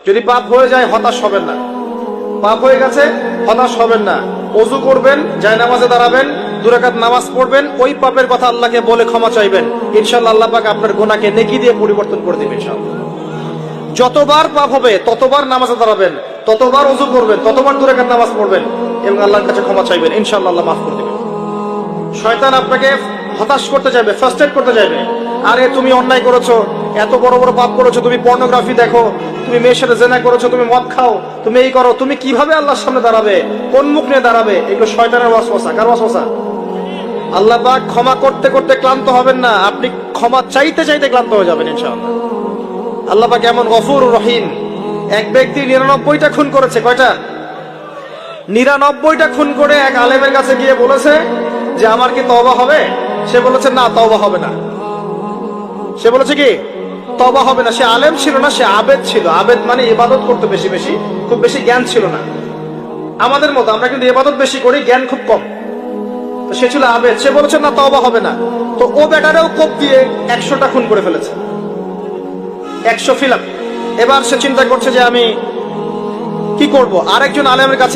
যদি পাপ হয়ে যায় হতাশ হবেন না, পাপ হয়ে গেছে হতাশ হবেন না। ওযু করবেন, জায়নামাজে দাঁড়াবেন, 2 রাকাত নামাজ পড়বেন, ওই পাপের কথা আল্লাহকে বলে ক্ষমা চাইবেন। ইনশাআল্লাহ আল্লাহ পাক আপনার গুনাহকে নেকি দিয়ে পরিবর্তন করে দিবেন ইনশাআল্লাহ। যতবার পাপ হবে ততবার নামাজে দাঁড়াবেন, ততবার ওযু করবেন, ততবার 2 রাকাত নামাজ পড়বেন এবং আল্লাহর কাছে ক্ষমা চাইবেন। ইনশাআল্লাহ আল্লাহ মাফ করে দিবেন। শয়তান আপনাকে হতাশ করতে যাবে, ফ্রাস্ট্রেট করতে যাবে। আরে তুমি অন্যায় করেছো, এত বড় বড় পাপ করেছো, তুমি পর্নোগ্রাফি দেখো, তুমি মেয়ের সাথে জেনা করেছো, তুমি মদ খাও, তুমি এই করো, তুমি কিভাবে আল্লাহর সামনে দাঁড়াবে, কোন মুখ নিয়ে দাঁড়াবে? এগুলো শয়তানের ওয়াসওয়াসা। কার ওয়াসওয়াসা? আল্লাহ পাক ক্ষমা করতে করতে ক্লান্ত হবেন না, আপনি ক্ষমা চাইতে চাইতে ক্লান্ত হয়ে যাবেন ইনশাআল্লাহ। আল্লাহ পাক এমন গফুর রহিম। এক ব্যক্তি 99টা খুন করেছে। কয়টা? 99টা খুন করে এক আলেমের কাছে গিয়ে বলেছে যে আমার কি তওবা হবে? সে বলেছে না, তওবা হবে না। সে বলেছে কি তওবা হবে না। সে আলেম ছিল না, সে আবেদ ছিল। আবেদ মানে ইবাদত করতে বেশি বেশি, খুব বেশি জ্ঞান ছিল না। আমাদের মতো আমরা কিন্তু ইবাদত বেশি করি, জ্ঞান খুব কম। তো সে ছিল আবেদ, সে বলেছে না তওবা হবে না। তো ও বেটারেও কোপ দিয়ে 100টা খুন করে ফেলেছে, 100 ফিল আপ। এবার সে চিন্তা করছে যে আমি কি করব। আরেকজন আলেমের কাছে